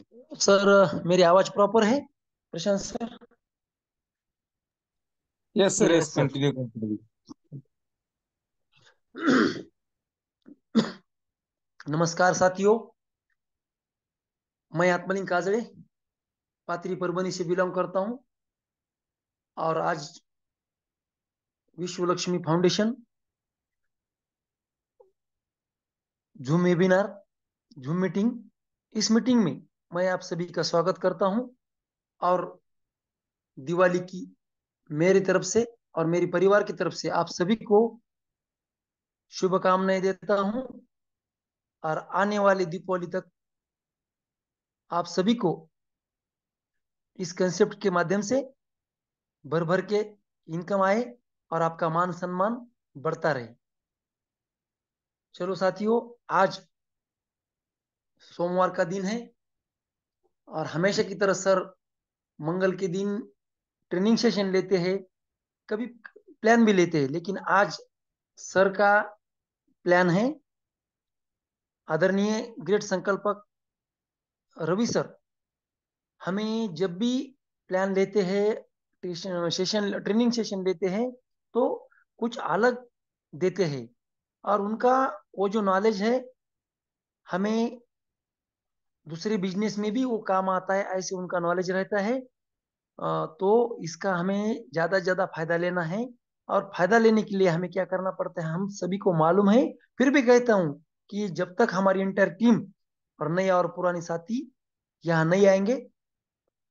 Sir मेरी आवाज proper है Prashant sir? Yes sir, yes, yes sir. Continue continue. नमस्कार साथियों। मैं आत्मलिंग काजड़े पात्री परभनी से बिलोंग करता हूं। और आज विश्व Lakshmi foundation zoom webinar, zoom meeting, इस मीटिंग में मैं आप सभी का स्वागत करता हूं। और दिवाली की मेरी तरफ से और मेरी परिवार की तरफ से आप सभी को शुभकामनाएं देता हूं। और आने वाले दीपावली तक आप सभी को इस कंसेप्ट के माध्यम से भर भर के इनकम आए और आपका मान सम्मान बढ़ता रहे। चलो साथियों, आज सोमवार का दिन है और हमेशा की तरह सर मंगल के दिन ट्रेनिंग सेशन लेते हैं, कभी प्लान भी लेते हैं, लेकिन आज सर का प्लान है। आदरणीय ग्रेट संकल्पक रवि सर हमें जब भी प्लान लेते हैं, सेशन ट्रेनिंग सेशन लेते हैं, तो कुछ अलग देते हैं। और उनका वो जो नॉलेज है हमें दूसरे बिजनेस में भी वो काम आता है, ऐसे उनका नॉलेज रहता है। तो इसका हमें ज्यादा से ज्यादा फायदा लेना है। और फायदा लेने के लिए हमें क्या करना पड़ता है हम सभी को मालूम है। फिर भी कहता हूँ कि जब तक हमारी इंटर टीम और नए और पुराने साथी यहाँ नहीं आएंगे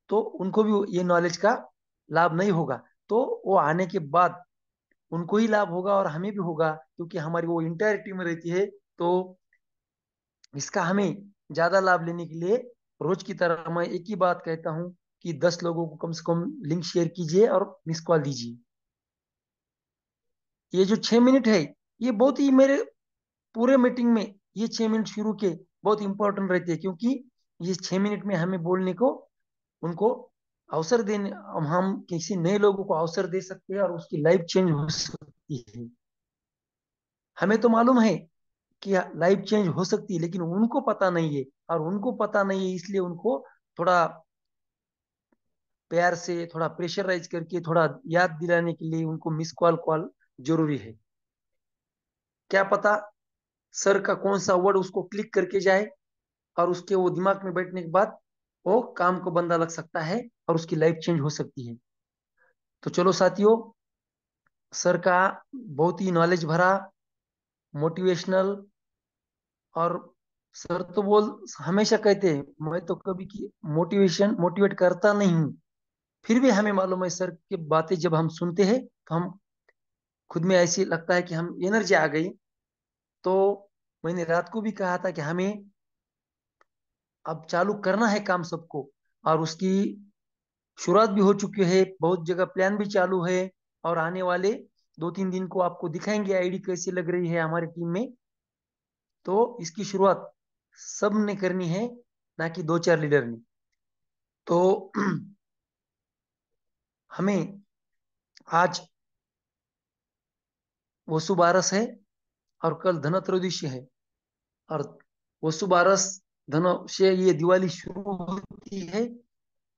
तो उनको भी ये नॉलेज का लाभ नहीं होगा। तो वो आने के बाद उनको ही लाभ होगा और हमें भी होगा, क्योंकि हमारी वो इंटायर टीम रहती है। तो इसका हमें ज्यादा लाभ लेने के लिए रोज की तरह मैं एक ही बात कहता हूँ कि 10 लोगों को कम से कम लिंक शेयर कीजिए और मिस कॉल दीजिए। ये जो 6 मिनट है, ये बहुत ही मेरे पूरे मीटिंग में ये 6 मिनट शुरू के बहुत इंपॉर्टेंट रहते हैं, क्योंकि ये 6 मिनट में हमें बोलने को उनको अवसर देने, हम किसी नए लोगों को अवसर दे सकते हैं और उसकी लाइफ चेंज हो सकती है। हमें तो मालूम है कि लाइफ चेंज हो सकती है, लेकिन उनको पता नहीं है। और उनको पता नहीं है इसलिए उनको थोड़ा प्यार से, थोड़ा प्रेशराइज करके, थोड़ा याद दिलाने के लिए उनको मिस कॉल कॉल जरूरी है। क्या पता सर का कौन सा वर्ड उसको क्लिक करके जाए और उसके वो दिमाग में बैठने के बाद वो काम को बंदा लग सकता है और उसकी लाइफ चेंज हो सकती है। तो चलो साथियों, सर का बहुत ही नॉलेज भरा, मोटिवेशनल, और सर तो बोल हमेशा कहते हैं मैं तो कभी की मोटिवेशन मोटिवेट करता नहीं हूँ। फिर भी हमें मालूम है सर की बातें जब हम सुनते हैं तो हम खुद में ऐसी लगता है कि हम एनर्जी आ गई। तो मैंने रात को भी कहा था कि हमें अब चालू करना है काम सबको। और उसकी शुरुआत भी हो चुकी है, बहुत जगह प्लान भी चालू है। और आने वाले 2-3 दिन को आपको दिखाएंगे आईडी कैसी लग रही है हमारी टीम में। तो इसकी शुरुआत सब ने करनी है, ना कि 2-4 लीडर ने। तो हमें आज वसु बारस है और कल धनत्रयोदशी है। और वसु बारस धनो से ये दिवाली शुरू होती है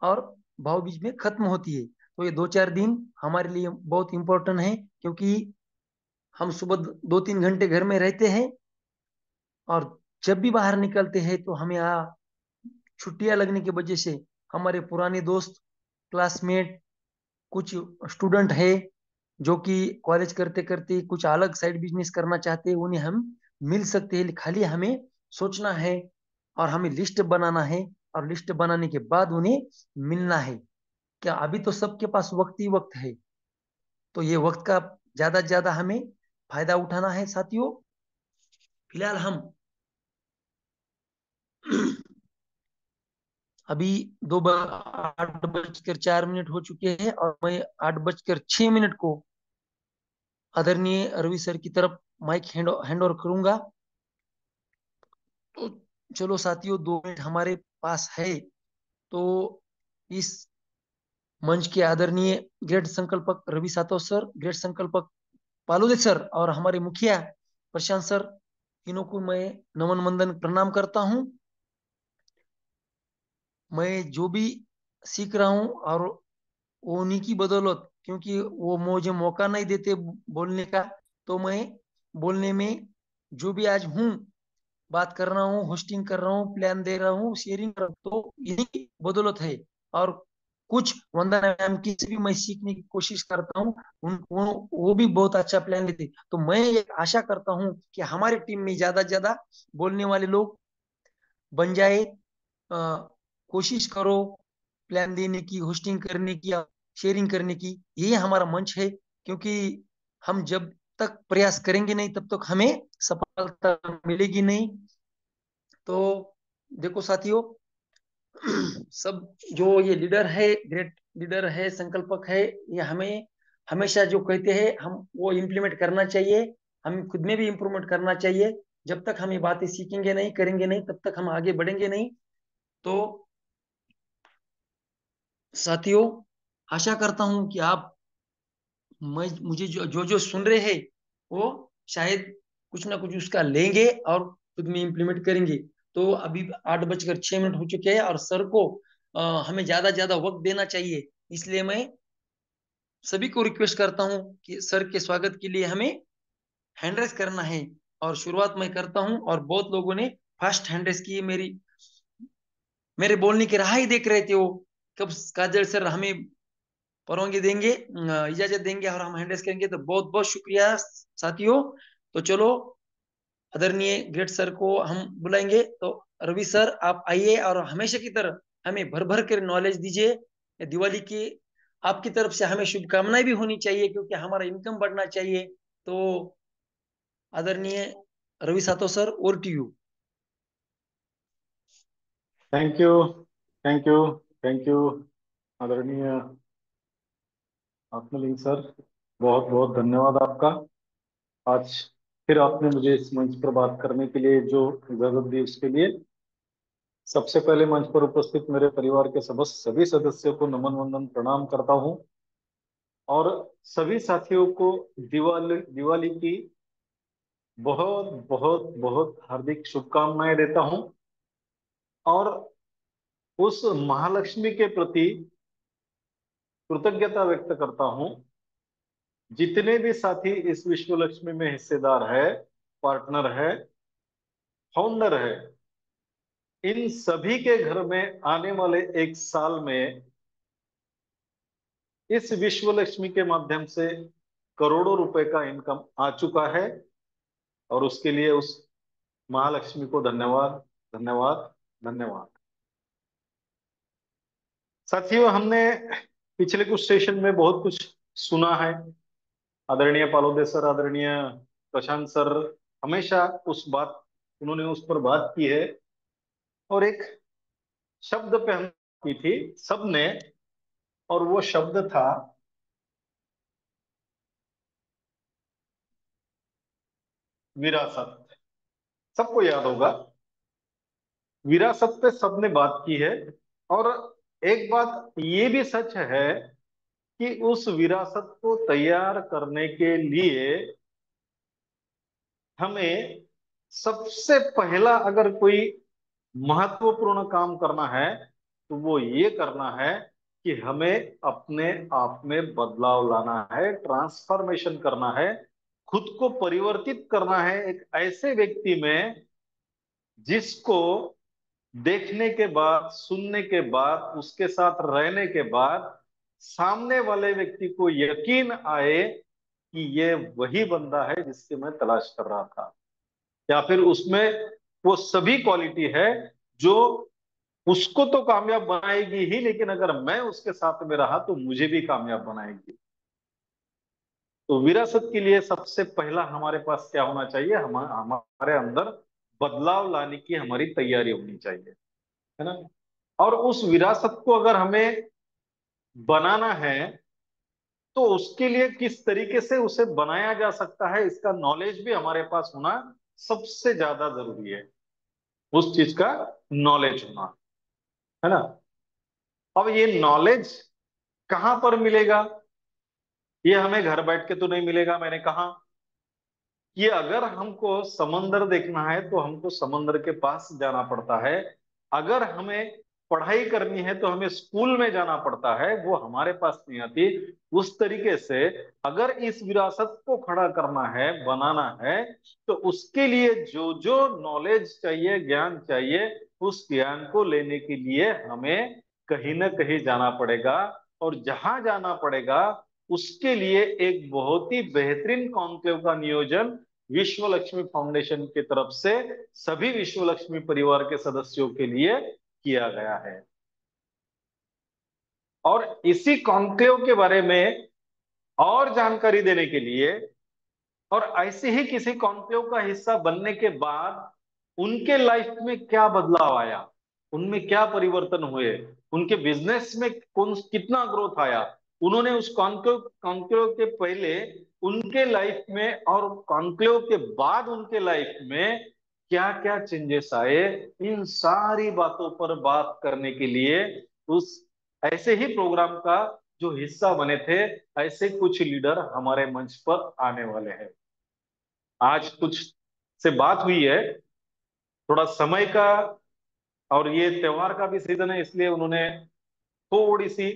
और भाव बीज में खत्म होती है। तो ये 2-4 दिन हमारे लिए बहुत इंपॉर्टेंट है, क्योंकि हम सुबह 2-3 घंटे घर में रहते हैं और जब भी बाहर निकलते हैं तो हमें यहाँ छुट्टियां लगने की वजह से हमारे पुराने दोस्त, क्लासमेट, कुछ स्टूडेंट है जो कि कॉलेज करते करते कुछ अलग साइड बिजनेस करना चाहते हैं, उन्हें हम मिल सकते हैं। खाली हमें सोचना है और हमें लिस्ट बनाना है, और लिस्ट बनाने के बाद उन्हें मिलना है। क्या अभी तो सबके पास वक्त ही वक्त है। तो ये वक्त का ज्यादा से ज्यादा हमें फायदा उठाना है साथियों। फिलहाल हम अभी 8:04 हो चुके हैं और मैं 8:06 को आदरणीय रवि सर की तरफ माइक हैंड ओवर करूंगा। तो चलो साथियों, 2 मिनट हमारे पास है। तो इस मंच के आदरणीय ग्रेट संकल्पक रवि सातव सर, ग्रेट संकल्पक पालोदे सर और हमारे मुखिया प्रशांत सर, तीनों को मैं नमन मंदन प्रणाम करता हूं। मैं जो भी सीख रहा हूँ, और वो उन्हीं की बदौलत, क्योंकि वो मुझे मौका नहीं देते बोलने का, तो मैं बोलने में जो भी आज हूँ, बात कर रहा हूँ, होस्टिंग कर रहा हूँ, प्लान दे रहा हूँ, शेयरिंग कर रहा हूँ, तो इन्हीं की बदौलत है। और कुछ वंदना मैम की से भी मैं सीखने की कोशिश करता हूँ। वो भी बहुत अच्छा प्लान लेते, तो मैं एक आशा करता हूँ कि हमारी टीम में ज्यादा से ज्यादा बोलने वाले लोग बन जाए। अ, कोशिश करो प्लान देने की, होस्टिंग करने की, शेयरिंग करने की। ये हमारा मंच है, क्योंकि हम जब तक प्रयास करेंगे नहीं, तब तक हमें सफलता मिलेगी नहीं। तो देखो साथियों, सब जो ये लीडर है, ग्रेट लीडर है, संकल्पक है, ये हमें हमेशा जो कहते हैं हम वो इम्प्लीमेंट करना चाहिए। हम खुद में भी इम्प्रूवमेंट करना चाहिए। जब तक हम ये बातें सीखेंगे नहीं, करेंगे नहीं, तब तक हम आगे बढ़ेंगे नहीं। तो साथियों, आशा करता हूं कि आप मुझे जो जो जो सुन रहे हैं, वो शायद कुछ ना कुछ उसका लेंगे और खुद में इम्प्लीमेंट करेंगे। तो अभी 8 बजकर 6 मिनट हो चुके हैं, और सर को हमें ज्यादा ज्यादा वक्त देना चाहिए। इसलिए मैं सभी को रिक्वेस्ट करता हूं कि सर के स्वागत के लिए हमें हैंड रेस करना है। और शुरुआत मैं करता हूं, और बहुत लोगों ने फास्ट हैंड रेस की। मेरे बोलने की राह ही देख रहे थे वो, कब काजल सर हमें परवानगी देंगे, इजाजत देंगे, और हम हैंड रेस करेंगे। तो बहुत बहुत शुक्रिया साथियों। तो चलो, आदरणीय ग्रेट सर को हम बुलाएंगे। तो रवि सर, आप आइए और हमेशा की तरह हमें भर भर कर नॉलेज दीजिए। दिवाली की आपकी तरफ से हमें शुभकामनाएं भी होनी चाहिए, क्योंकि हमारा इनकम बढ़ना चाहिए। तो आदरणीय Ravi Sato sir, over to you. Thank you, thank you, thank you आदरणीय आत्मलिंग सर। बहुत बहुत धन्यवाद आपका। आज फिर आपने मुझे इस मंच पर बात करने के लिए जो इजाजत दी, उसके लिए सबसे पहले मंच पर उपस्थित मेरे परिवार के सभी सदस्यों को नमन वंदन प्रणाम करता हूं, और सभी साथियों को दिवाली दिवाली की बहुत बहुत बहुत हार्दिक शुभकामनाएं देता हूं। और उस महालक्ष्मी के प्रति कृतज्ञता व्यक्त करता हूं। जितने भी साथी इस विश्व लक्ष्मी में हिस्सेदार है, पार्टनर है, फाउंडर है, इन सभी के घर में आने वाले एक साल में इस विश्व लक्ष्मी के माध्यम से करोड़ों रुपए का इनकम आ चुका है। और उसके लिए उस महालक्ष्मी को धन्यवाद, धन्यवाद, धन्यवाद। साथियों, हमने पिछले कुछ सेशन में बहुत कुछ सुना है। आदरणीय पालोदे सर, आदरणीय प्रशांत सर, हमेशा उन्होंने उस पर बात की है। और एक शब्द पे हम की थी सबने, और वो शब्द था विरासत। सबको याद होगा, विरासत पे सबने बात की है। और एक बात ये भी सच है कि उस विरासत को तैयार करने के लिए हमें सबसे पहला अगर कोई महत्वपूर्ण काम करना है, तो वो ये करना है कि हमें अपने आप में बदलाव लाना है, ट्रांसफॉर्मेशन करना है, खुद को परिवर्तित करना है एक ऐसे व्यक्ति में जिसको देखने के बाद, सुनने के बाद, उसके साथ रहने के बाद सामने वाले व्यक्ति को यकीन आए कि ये वही बंदा है जिसकी मैं तलाश कर रहा था, या फिर उसमें वो सभी क्वालिटी है जो उसको तो कामयाब बनाएगी ही, लेकिन अगर मैं उसके साथ में रहा तो मुझे भी कामयाब बनाएगी। तो विरासत के लिए सबसे पहला हमारे पास क्या होना चाहिए? हमारे अंदर बदलाव लाने की हमारी तैयारी होनी चाहिए, है ना। और उस विरासत को अगर हमें बनाना है, तो उसके लिए किस तरीके से उसे बनाया जा सकता है, इसका नॉलेज भी हमारे पास होना सबसे ज्यादा जरूरी है। उस चीज का नॉलेज होना, है ना। अब ये नॉलेज कहां पर मिलेगा? ये हमें घर बैठ के तो नहीं मिलेगा। मैंने कहा कि अगर हमको समंदर देखना है तो हमको समंदर के पास जाना पड़ता है। अगर हमें पढ़ाई करनी है तो हमें स्कूल में जाना पड़ता है, वो हमारे पास नहीं आती। उस तरीके से अगर इस विरासत को खड़ा करना है, बनाना है, तो उसके लिए जो जो नॉलेज चाहिए, ज्ञान चाहिए, उस ज्ञान को लेने के लिए हमें कहीं ना कहीं जाना पड़ेगा। और जहां जाना पड़ेगा उसके लिए एक बहुत ही बेहतरीन कॉन्क्लेव का नियोजन विश्व लक्ष्मी फाउंडेशन की तरफ से सभी विश्व लक्ष्मी परिवार के सदस्यों के लिए किया गया है। और इसी कॉन्क्लेव के बारे में और जानकारी देने के लिए और ऐसे ही किसी कॉन्क्लेव का हिस्सा बनने के बाद उनके लाइफ में क्या बदलाव आया, उनमें क्या परिवर्तन हुए, उनके बिजनेस में कौन कितना ग्रोथ आया, उन्होंने उस कॉन्क्लेव कॉन्क्लेव के पहले उनके लाइफ में और कॉन्क्लेव के बाद उनके लाइफ में क्या क्या चेंजेस आए, इन सारी बातों पर बात करने के लिए उस ऐसे ही प्रोग्राम का जो हिस्सा बने थे, ऐसे कुछ लीडर हमारे मंच पर आने वाले हैं। आज कुछ से बात हुई है, थोड़ा समय का और ये त्योहार का भी सीजन है, इसलिए उन्होंने थोड़ी सी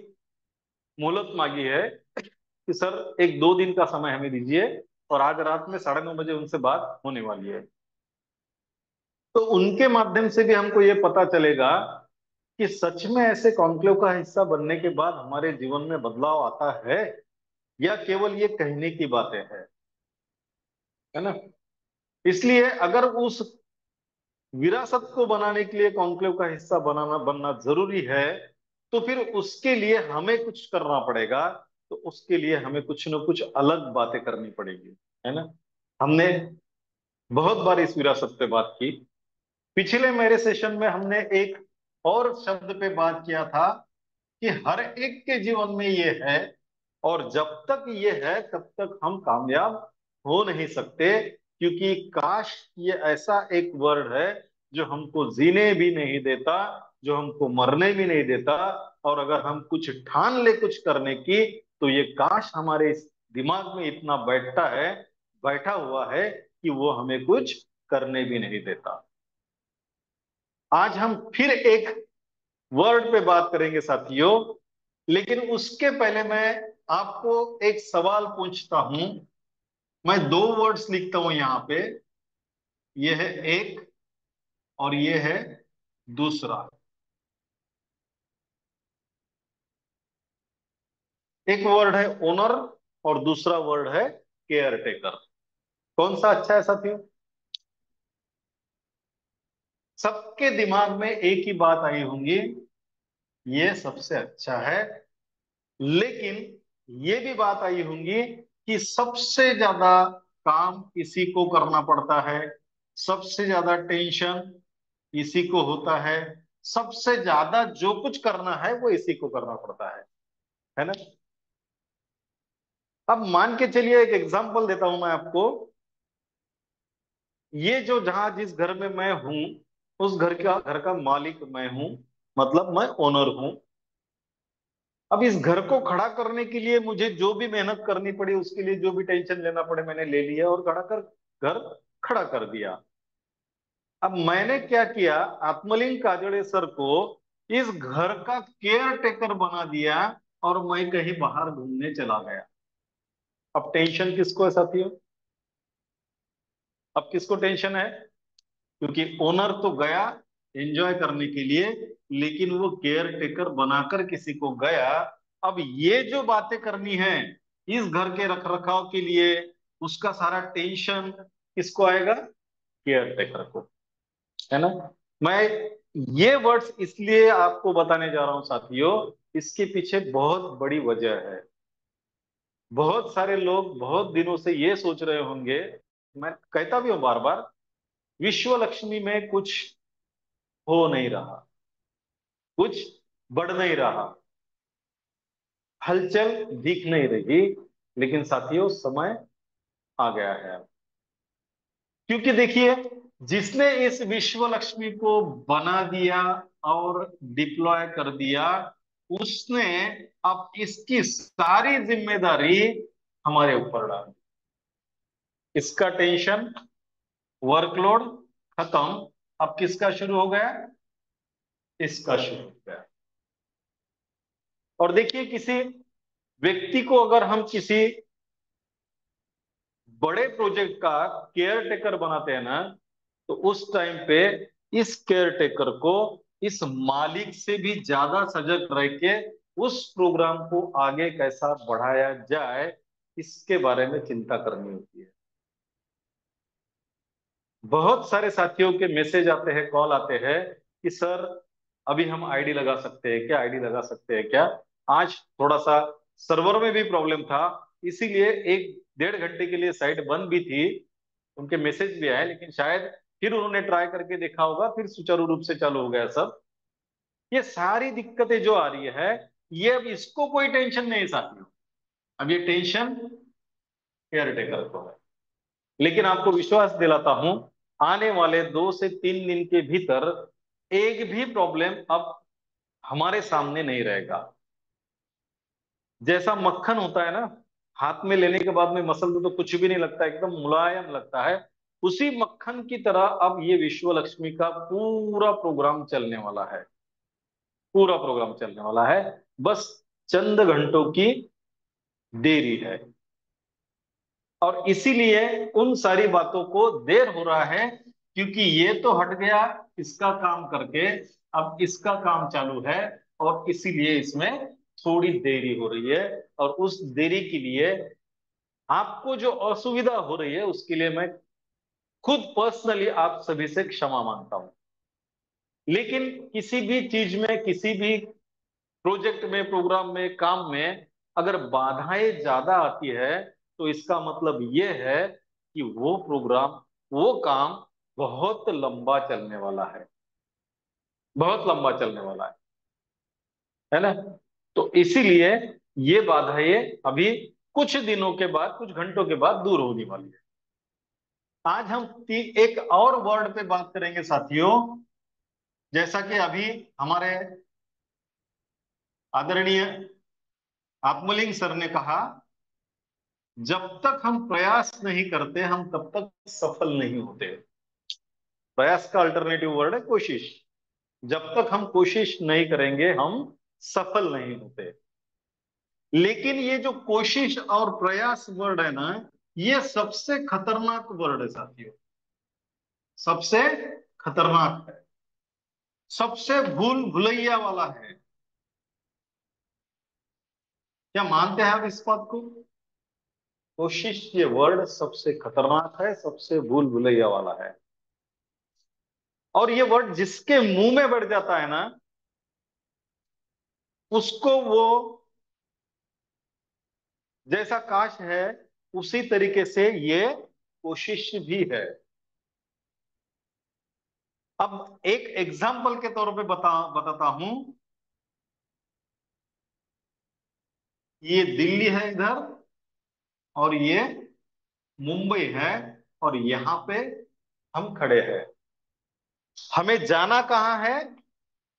मोहलत मांगी है कि सर एक दो दिन का समय हमें दीजिए, और आज रात में 9:30 बजे उनसे बात होने वाली है। तो उनके माध्यम से भी हमको ये पता चलेगा कि सच में ऐसे कॉन्क्लेव का हिस्सा बनने के बाद हमारे जीवन में बदलाव आता है या केवल ये कहने की बातें हैं, है ना। इसलिए अगर उस विरासत को बनाने के लिए कॉन्क्लेव का हिस्सा बनना जरूरी है, तो फिर उसके लिए हमें कुछ करना पड़ेगा। तो उसके लिए हमें कुछ न कुछ अलग बातें करनी पड़ेगी, है ना। हमने बहुत बार इस विरासत पे बात की। पिछले मेरे सेशन में हमने एक और शब्द पे बात किया था कि हर एक के जीवन में ये है, और जब तक ये है तब तक हम कामयाब हो नहीं सकते, क्योंकि काश ये ऐसा एक वर्ड है जो हमको जीने भी नहीं देता, जो हमको मरने भी नहीं देता। और अगर हम कुछ ठान ले कुछ करने की, तो ये काश हमारे इस दिमाग में इतना बैठा हुआ है कि वो हमें कुछ करने भी नहीं देता। आज हम फिर एक वर्ड पे बात करेंगे साथियों, लेकिन उसके पहले मैं आपको एक सवाल पूछता हूं। मैं दो वर्ड्स लिखता हूं यहां पे, ये है एक और ये है दूसरा। एक वर्ड है ओनर और दूसरा वर्ड है केयर टेकर। कौन सा अच्छा है साथियों? सबके दिमाग में एक ही बात आई होंगी, ये सबसे अच्छा है। लेकिन ये भी बात आई होंगी कि सबसे ज्यादा काम इसी को करना पड़ता है, सबसे ज्यादा टेंशन इसी को होता है, सबसे ज्यादा जो कुछ करना है वो इसी को करना पड़ता है ना। अब मान के चलिए, एक एग्जांपल देता हूं मैं आपको। ये जो जहां जिस घर में मैं हूं, उस घर का मालिक मैं हूं, मतलब मैं ओनर हूं। अब इस घर को खड़ा करने के लिए मुझे जो भी मेहनत करनी पड़ी, उसके लिए जो भी टेंशन लेना पड़े, मैंने ले लिया और घर खड़ा कर दिया। अब मैंने क्या किया, आत्मलिंग काजड़े सर को इस घर का केयर टेकर बना दिया और मैं कहीं बाहर घूमने चला गया। अब टेंशन किसको है साथियों? अब किसको टेंशन है? क्योंकि ओनर तो गया एंजॉय करने के लिए, लेकिन वो केयर टेकर बनाकर किसी को गया। अब ये जो बातें करनी है इस घर के रख रखाव के लिए, उसका सारा टेंशन किसको आएगा? केयर टेकर को, है ना। मैं ये वर्ड्स इसलिए आपको बताने जा रहा हूं साथियों, इसके पीछे बहुत बड़ी वजह है। बहुत सारे लोग बहुत दिनों से ये सोच रहे होंगे, मैं कहता भी हूं बार बार, विश्व लक्ष्मी में कुछ हो नहीं रहा, कुछ बढ़ नहीं रहा, हलचल दिख नहीं रही। लेकिन साथियों समय आ गया है। क्योंकि देखिए, जिसने इस विश्व लक्ष्मी को बना दिया और डिप्लॉय कर दिया, उसने अब इसकी सारी जिम्मेदारी हमारे ऊपर डाल दी। इसका टेंशन, वर्कलोड खत्म। अब किसका शुरू हो गया? इसका शुरू हो गया। और देखिए, किसी व्यक्ति को अगर हम किसी बड़े प्रोजेक्ट का केयर टेकर बनाते हैं ना, तो उस टाइम पे इस केयर टेकर को इस मालिक से भी ज्यादा सजग रह के उस प्रोग्राम को आगे कैसा बढ़ाया जाए, इसके बारे में चिंता करनी होती है। बहुत सारे साथियों के मैसेज आते हैं, कॉल आते हैं कि सर अभी हम आईडी लगा सकते हैं क्या, आईडी लगा सकते हैं क्या। आज थोड़ा सा सर्वर में भी प्रॉब्लम था, इसीलिए 1-1.5 घंटे के लिए साइट बंद भी थी। उनके मैसेज भी आए, लेकिन शायद फिर उन्होंने ट्राई करके देखा होगा, फिर सुचारू रूप से चालू हो गया सब। ये सारी दिक्कतें जो आ रही है, ये अब इसको कोई टेंशन नहीं साथियों, अब ये टेंशन केयर टेकर को है। लेकिन आपको विश्वास दिलाता हूं, आने वाले 2 से 3 दिन के भीतर एक भी प्रॉब्लम अब हमारे सामने नहीं रहेगा। जैसा मक्खन होता है ना, हाथ में लेने के बाद में मसल में तो कुछ भी नहीं लगता, एकदम मुलायम लगता है, उसी मक्खन की तरह अब ये विश्व लक्ष्मी का पूरा प्रोग्राम चलने वाला है। पूरा प्रोग्राम चलने वाला है, बस चंद घंटों की देरी है। और इसीलिए उन सारी बातों को देर हो रहा है, क्योंकि ये तो हट गया इसका काम करके, अब इसका काम चालू है, और इसीलिए इसमें थोड़ी देरी हो रही है। और उस देरी के लिए आपको जो असुविधा हो रही है, उसके लिए मैं खुद पर्सनली आप सभी से क्षमा मांगता हूं। लेकिन किसी भी चीज में, किसी भी प्रोजेक्ट में, प्रोग्राम में, काम में अगर बाधाएं ज्यादा आती है, तो इसका मतलब यह है कि वो प्रोग्राम, वो काम बहुत लंबा चलने वाला है, बहुत लंबा चलने वाला है ना। तो इसीलिए ये बाधाएं अभी कुछ दिनों के बाद, कुछ घंटों के बाद दूर होने वाली है। आज हम एक और वर्ड पे बात करेंगे साथियों। जैसा कि अभी हमारे आदरणीय आत्मलिंग सर ने कहा, जब तक हम प्रयास नहीं करते हम तब तक सफल नहीं होते। प्रयास का अल्टरनेटिव वर्ड है कोशिश। जब तक हम कोशिश नहीं करेंगे हम सफल नहीं होते। लेकिन ये जो कोशिश और प्रयास वर्ड है ना, ये सबसे खतरनाक वर्ड है साथियों, सबसे खतरनाक है, सबसे भूल भुलैया वाला है। क्या मानते हैं आप इस बात को? कोशिश ये वर्ड सबसे खतरनाक है, सबसे भूल भुलैया वाला है। और ये वर्ड जिसके मुंह में बढ़ जाता है ना, उसको वो जैसा काश है, उसी तरीके से ये कोशिश भी है। अब एक एग्जाम्पल के तौर पे बताता हूं। ये दिल्ली है इधर, और ये मुंबई है, और यहां पे हम खड़े हैं। हमें जाना कहाँ है?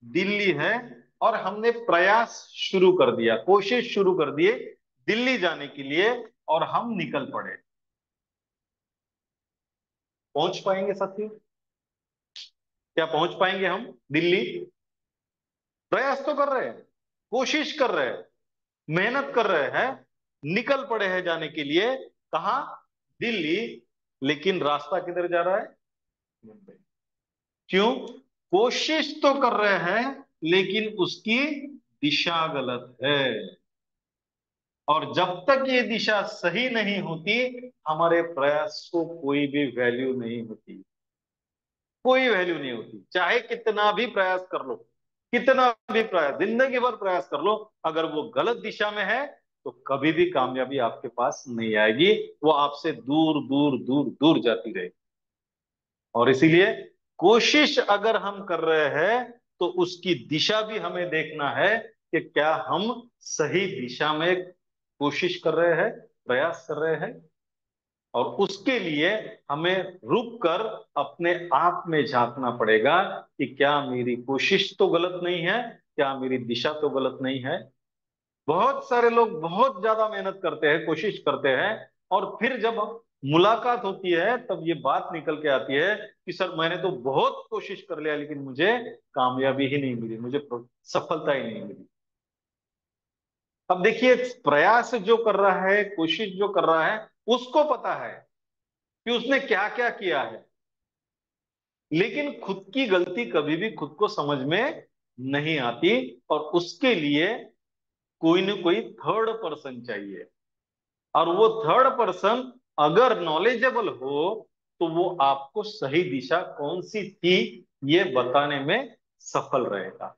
दिल्ली है। और हमने प्रयास शुरू कर दिया, कोशिश शुरू कर दिए दिल्ली जाने के लिए, और हम निकल पड़े। पहुंच पाएंगे साथियों? क्या पहुंच पाएंगे हम दिल्ली? प्रयास तो कर रहे हैं, कोशिश कर रहे हैं, मेहनत कर रहे हैं, निकल पड़े हैं जाने के लिए। कहा? दिल्ली। लेकिन रास्ता किधर जा रहा है? मुंबई। क्यों? कोशिश तो कर रहे हैं, लेकिन उसकी दिशा गलत है। और जब तक ये दिशा सही नहीं होती, हमारे प्रयास को कोई भी वैल्यू नहीं होती, कोई वैल्यू नहीं होती। चाहे कितना भी प्रयास कर लो, कितना भी प्रयास, जिंदगी भर प्रयास कर लो, अगर वो गलत दिशा में है, तो कभी भी कामयाबी आपके पास नहीं आएगी, वो आपसे दूर दूर दूर दूर जाती रहेगी। और इसीलिए कोशिश अगर हम कर रहे हैं, तो उसकी दिशा भी हमें देखना है कि क्या हम सही दिशा में कोशिश कर रहे हैं, प्रयास कर रहे हैं। और उसके लिए हमें रुक कर अपने आप में झांकना पड़ेगा कि क्या मेरी कोशिश तो गलत नहीं है, क्या मेरी दिशा तो गलत नहीं है। बहुत सारे लोग बहुत ज्यादा मेहनत करते हैं, कोशिश करते हैं, और फिर जब मुलाकात होती है तब ये बात निकल के आती है कि सर मैंने तो बहुत कोशिश कर लिया लेकिन मुझे कामयाबी ही नहीं मिली, मुझे सफलता ही नहीं मिली। अब देखिए, प्रयास जो कर रहा है, कोशिश जो कर रहा है, उसको पता है कि उसने क्या क्या किया है, लेकिन खुद की गलती कभी भी खुद को समझ में नहीं आती, और उसके लिए कोई न कोई थर्ड पर्सन चाहिए। और वो थर्ड पर्सन अगर नॉलेजेबल हो तो वो आपको सही दिशा कौन सी थी ये बताने में सफल रहेगा।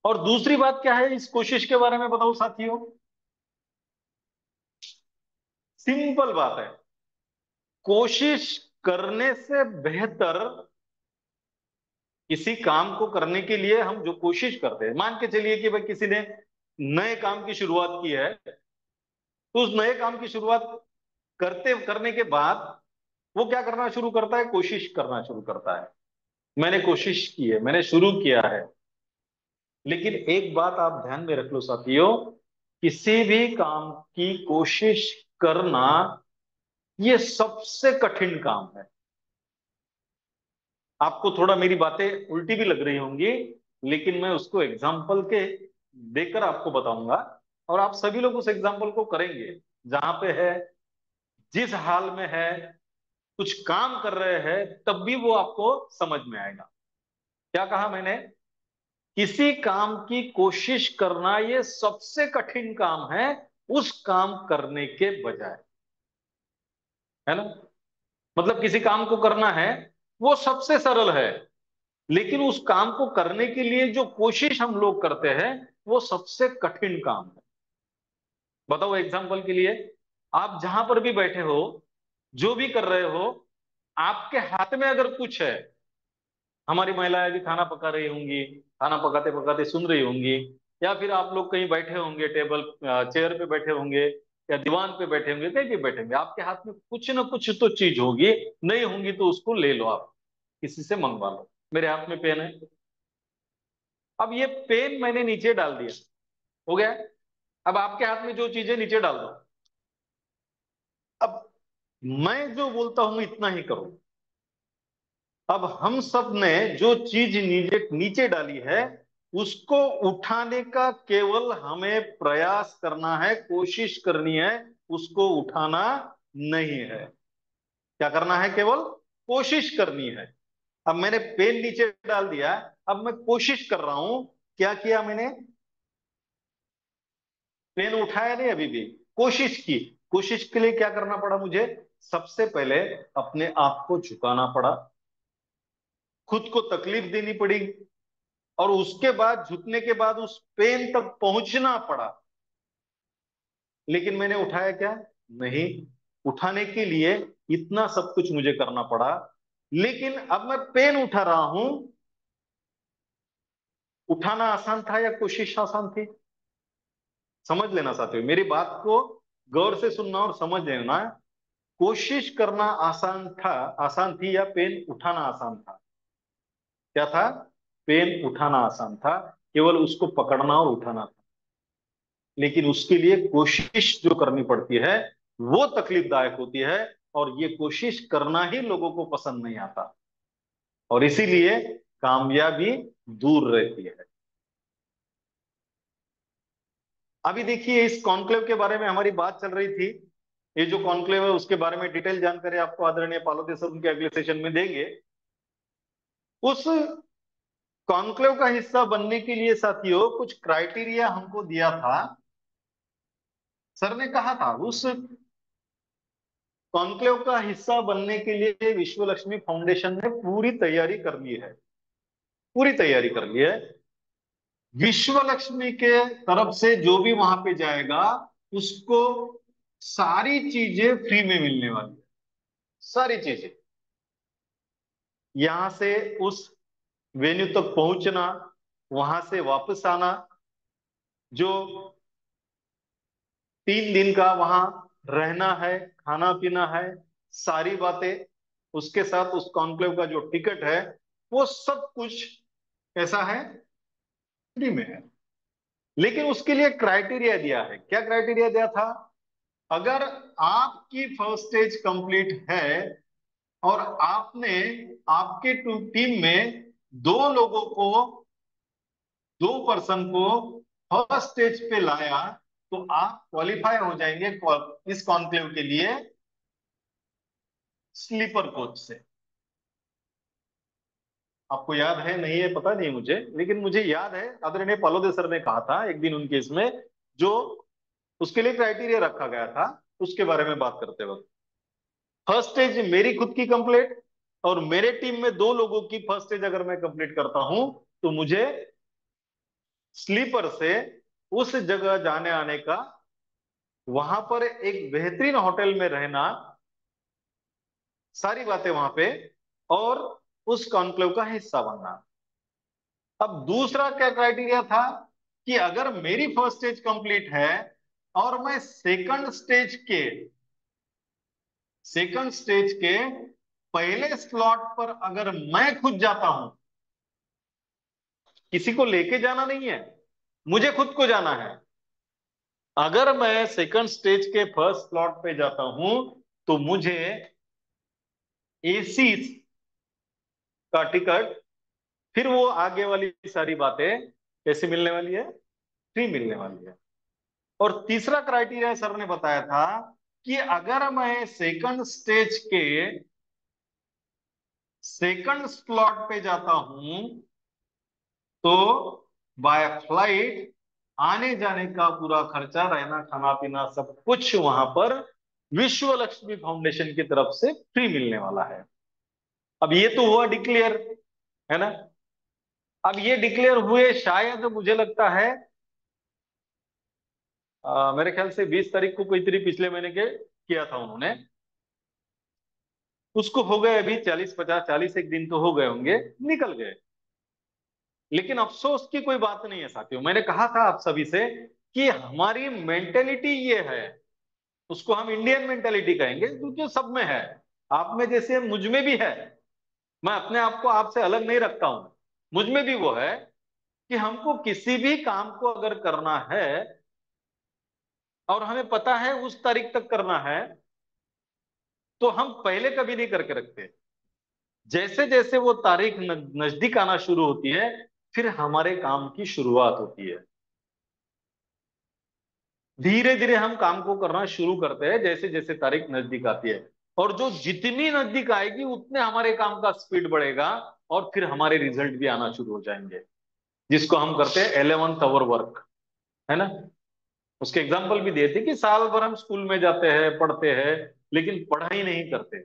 और दूसरी बात क्या है इस कोशिश के बारे में बताओ साथियों, सिंपल बात है, कोशिश करने से बेहतर किसी काम को करने के लिए हम जो कोशिश करते हैं, मान के चलिए कि भाई किसी ने नए काम की शुरुआत की है, तो उस नए काम की शुरुआत करते करने के बाद वो क्या करना शुरू करता है, कोशिश करना शुरू करता है। मैंने कोशिश की है, मैंने शुरू किया है। लेकिन एक बात आप ध्यान में रख लो साथियों, किसी भी काम की कोशिश करना ये सबसे कठिन काम है। आपको थोड़ा मेरी बातें उल्टी भी लग रही होंगी, लेकिन मैं उसको एग्जाम्पल के देकर आपको बताऊंगा, और आप सभी लोग उस एग्जाम्पल को करेंगे। जहां पे है, जिस हाल में है, कुछ काम कर रहे हैं, तब भी वो आपको समझ में आएगा। क्या कहा मैंने, किसी काम की कोशिश करना ये सबसे कठिन काम है उस काम करने के बजाय, है ना। मतलब किसी काम को करना है वो सबसे सरल है, लेकिन उस काम को करने के लिए जो कोशिश हम लोग करते हैं वो सबसे कठिन काम है। बताओ एग्जाम्पल के लिए, आप जहां पर भी बैठे हो, जो भी कर रहे हो, आपके हाथ में अगर कुछ है, हमारी महिलाएं भी खाना पका रही होंगी, खाना पकाते पकाते सुन रही होंगी, या फिर आप लोग कहीं बैठे होंगे, टेबल चेयर पे बैठे होंगे, या दीवान पे बैठे होंगे, कहीं भी बैठे होंगे, आपके हाथ में कुछ ना कुछ तो चीज होगी। नहीं होंगी तो उसको ले लो, आप किसी से मंगवा लो। मेरे हाथ में पेन है, अब ये पेन मैंने नीचे डाल दिया, हो गया। अब आपके हाथ में जो चीज है नीचे डाल दो। अब मैं जो बोलता हूं इतना ही करो। अब हम सब ने जो चीज नीचे नीचे डाली है उसको उठाने का केवल हमें प्रयास करना है, कोशिश करनी है, उसको उठाना नहीं है। क्या करना है, केवल कोशिश करनी है। अब मैंने पेन नीचे डाल दिया, अब मैं कोशिश कर रहा हूं। क्या किया मैंने, पेन उठाया नहीं, अभी भी कोशिश की। कोशिश के लिए क्या करना पड़ा मुझे, सबसे पहले अपने आप को झुकाना पड़ा, खुद को तकलीफ देनी पड़ी, और उसके बाद झुकने के बाद उस पेन तक पहुंचना पड़ा। लेकिन मैंने उठाया क्या, नहीं। उठाने के लिए इतना सब कुछ मुझे करना पड़ा, लेकिन अब मैं पेन उठा रहा हूं। उठाना आसान था या कोशिश आसान थी, समझ लेना साथियों, मेरी बात को गौर से सुनना और समझ लेना। कोशिश करना आसान था, आसान थी, या पेन उठाना आसान था। क्या था, पेन उठाना आसान था, केवल उसको पकड़ना और उठाना था। लेकिन उसके लिए कोशिश जो करनी पड़ती है वो तकलीफदायक होती है, और ये कोशिश करना ही लोगों को पसंद नहीं आता, और इसीलिए कामयाबी दूर रहती है। अभी देखिए, इस कॉन्क्लेव के बारे में हमारी बात चल रही थी। ये जो कॉन्क्लेव है उसके बारे में डिटेल जानकारी आपको आदरणीय पालोदे सर उनके अगले सेशन में देंगे। उस कॉन्क्लेव का हिस्सा बनने के लिए साथियों कुछ क्राइटेरिया हमको दिया था। सर ने कहा था उस कॉन्क्लेव का हिस्सा बनने के लिए विश्व लक्ष्मी फाउंडेशन ने पूरी तैयारी कर ली है, पूरी तैयारी कर ली है। विश्व लक्ष्मी के तरफ से जो भी वहां पे जाएगा उसको सारी चीजें फ्री में मिलने वाली है, सारी चीजें। यहां से उस वेन्यू तक पहुंचना, वहां से वापस आना, जो 3 दिन का वहां रहना है, खाना पीना है, सारी बातें, उसके साथ उस कॉन्क्लेव का जो टिकट है, वो सब कुछ कैसा है, फ्री में है। लेकिन उसके लिए क्राइटेरिया दिया है। क्या क्राइटेरिया दिया था, अगर आपकी फर्स्ट स्टेज कंप्लीट है और आपने आपके टीम में दो लोगों को, दो पर्सन को फर्स्ट स्टेज पे लाया, तो आप क्वालिफाई हो जाएंगे इस कॉन्क्लेव के लिए स्लीपर कोच से। आपको याद है नहीं है पता नहीं मुझे, लेकिन मुझे याद है आदरणीय पालोदे सर ने कहा था एक दिन उनके इसमें, जो उसके लिए क्राइटेरिया रखा गया था, उसके बारे में बात करते वक्त, फर्स्ट स्टेज मेरी खुद की कंप्लीट और मेरे टीम में दो लोगों की फर्स्ट स्टेज अगर मैं कंप्लीट करता हूं, तो मुझे स्लीपर से उस जगह जाने आने का, वहां पर एक बेहतरीन होटल में रहना, सारी बातें वहां पे, और उस कॉन्क्लेव का हिस्सा बनना। अब दूसरा क्या क्राइटेरिया था कि अगर मेरी फर्स्ट स्टेज कंप्लीट है और मैं सेकंड स्टेज के पहले स्लॉट पर अगर मैं खुद जाता हूं, किसी को लेके जाना नहीं है, मुझे खुद को जाना है। अगर मैं सेकंड स्टेज के फर्स्ट स्लॉट पे जाता हूं, तो मुझे एसी का टिकट, फिर वो आगे वाली सारी बातें कैसे मिलने वाली है, फ्री मिलने वाली है। और तीसरा क्राइटेरिया सर ने बताया था कि अगर मैं सेकंड स्टेज के सेकंड स्लॉट पे जाता हूं, तो बाय फ्लाइट आने जाने का पूरा खर्चा, रहना खाना पीना सब कुछ वहां पर विश्व लक्ष्मी फाउंडेशन की तरफ से फ्री मिलने वाला है। अब ये तो हुआ डिक्लेयर, है ना। अब ये डिक्लेयर हुए शायद मुझे लगता है मेरे ख्याल से 20 तारीख को कोई तरी पिछले महीने के किया था उन्होंने। उसको हो गए अभी 40 50 40 एक दिन तो हो गए होंगे, निकल गए। लेकिन अफसोस की कोई बात नहीं है साथियों, मैंने कहा था आप सभी से कि हमारी मेंटेलिटी ये है, उसको हम इंडियन मेंटेलिटी कहेंगे क्योंकि सब में है, आप में जैसे मुझ में भी है। मैं अपने आप को आपसे अलग नहीं रखता हूं, मुझ में भी वो है कि हमको किसी भी काम को अगर करना है और हमें पता है उस तारीख तक करना है, तो हम पहले कभी नहीं करके रखते। जैसे जैसे वो तारीख नजदीक आना शुरू होती है, फिर हमारे काम की शुरुआत होती है। धीरे धीरे हम काम को करना शुरू करते हैं जैसे जैसे तारीख नजदीक आती है, और जो जितनी नजदीक आएगी उतने हमारे काम का स्पीड बढ़ेगा, और फिर हमारे रिजल्ट भी आना शुरू हो जाएंगे, जिसको हम करते हैं 11th आवर वर्क, है ना। उसके एग्जाम्पल भी दिए थे कि साल भर हम स्कूल में जाते हैं, पढ़ते हैं, लेकिन पढ़ाई नहीं करते।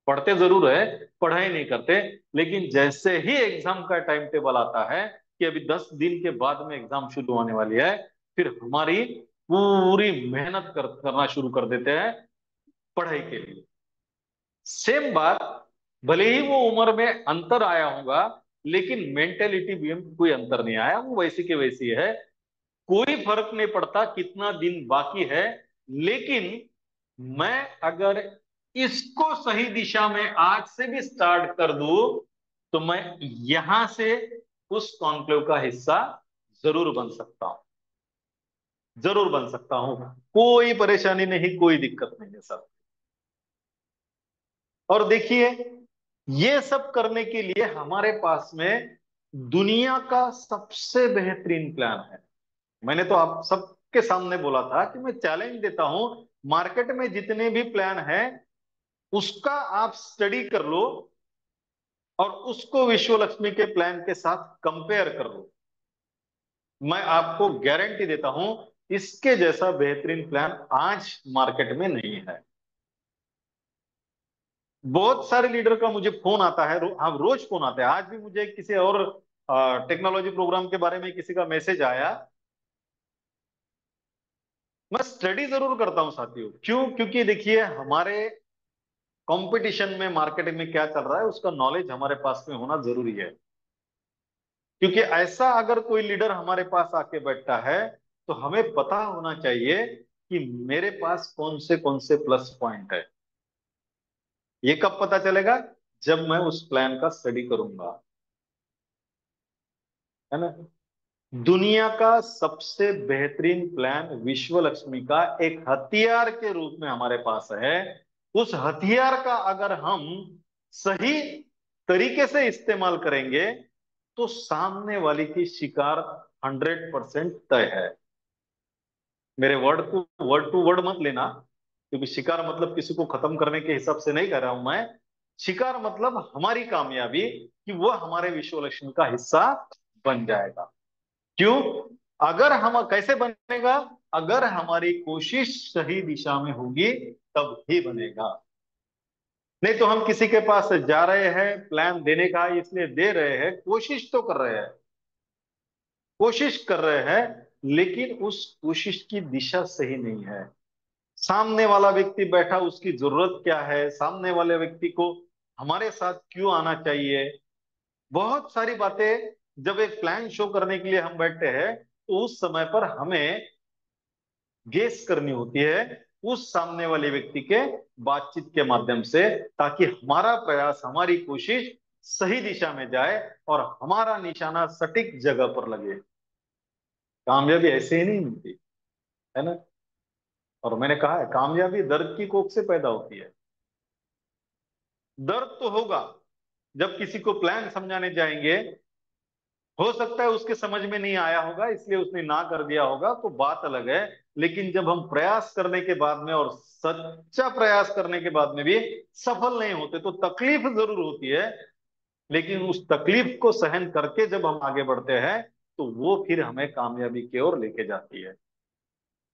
पढ़ते जरूर है, पढ़ाई नहीं करते। लेकिन जैसे ही एग्जाम का टाइम टेबल आता है कि अभी 10 दिन के बाद में एग्जाम शुरू होने वाली है, फिर हमारी पूरी मेहनत करना शुरू कर देते हैं पढ़ाई के लिए। सेम बात, भले ही वो उम्र में अंतर आया होगा, लेकिन मेंटेलिटी में कोई अंतर नहीं आया, वो वैसी के वैसी है। कोई फर्क नहीं पड़ता कितना दिन बाकी है, लेकिन मैं अगर इसको सही दिशा में आज से भी स्टार्ट कर दूं, तो मैं यहां से उस कॉन्क्लेव का हिस्सा जरूर बन सकता हूं, जरूर बन सकता हूं। कोई परेशानी नहीं, कोई दिक्कत नहीं है सर। और देखिए, ये सब करने के लिए हमारे पास में दुनिया का सबसे बेहतरीन प्लान है। मैंने तो आप सबके सामने बोला था कि मैं चैलेंज देता हूं, मार्केट में जितने भी प्लान हैं उसका आप स्टडी कर लो और उसको विश्व लक्ष्मी के प्लान के साथ कंपेयर कर लो। मैं आपको गारंटी देता हूं, इसके जैसा बेहतरीन प्लान आज मार्केट में नहीं है। बहुत सारे लीडर का मुझे फोन आता है, हाँ रोज फोन आता है। आज भी मुझे किसी और टेक्नोलॉजी प्रोग्राम के बारे में किसी का मैसेज आया। मैं स्टडी जरूर करता हूं साथियों, क्यों? क्योंकि देखिए, हमारे कंपटीशन में मार्केट में क्या चल रहा है उसका नॉलेज हमारे पास में होना जरूरी है। क्योंकि ऐसा अगर कोई लीडर हमारे पास आके बैठता है, तो हमें पता होना चाहिए कि मेरे पास कौन से प्लस पॉइंट है। ये कब पता चलेगा? जब मैं उस प्लान का स्टडी करूंगा, है ना। दुनिया का सबसे बेहतरीन प्लान विश्व लक्ष्मी का एक हथियार के रूप में हमारे पास है। उस हथियार का अगर हम सही तरीके से इस्तेमाल करेंगे तो सामने वाले की शिकार 100% तय है। मेरे वर्ड को वर्ड टू वर्ड मत लेना, क्योंकि शिकार मतलब किसी को खत्म करने के हिसाब से नहीं कह रहा हूं मैं। शिकार मतलब हमारी कामयाबी, कि वह हमारे विश्व लक्ष्मी का हिस्सा बन जाएगा। क्यों? अगर हम कैसे बनेगा? अगर हमारी कोशिश सही दिशा में होगी तब ही बनेगा। नहीं तो हम किसी के पास जा रहे हैं, प्लान देने का इसलिए दे रहे हैं, कोशिश तो कर रहे हैं, कोशिश कर रहे हैं, लेकिन उस कोशिश की दिशा सही नहीं है। सामने वाला व्यक्ति बैठा, उसकी जरूरत क्या है, सामने वाले व्यक्ति को हमारे साथ क्यों आना चाहिए, बहुत सारी बातें जब एक प्लान शो करने के लिए हम बैठते हैं तो उस समय पर हमें गेस करनी होती है उस सामने वाले व्यक्ति के बातचीत के माध्यम से, ताकि हमारा प्रयास, हमारी कोशिश सही दिशा में जाए और हमारा निशाना सटीक जगह पर लगे। कामयाबी ऐसे ही नहीं मिलती है ना। और मैंने कहा है, कामयाबी दर्द की कोख से पैदा होती है। दर्द तो होगा, जब किसी को प्लान समझाने जाएंगे, हो सकता है उसके समझ में नहीं आया होगा इसलिए उसने ना कर दिया होगा, तो बात अलग है। लेकिन जब हम प्रयास करने के बाद में और सच्चा प्रयास करने के बाद में भी सफल नहीं होते तो तकलीफ जरूर होती है, लेकिन उस तकलीफ को सहन करके जब हम आगे बढ़ते हैं तो वो फिर हमें कामयाबी की ओर लेके जाती है।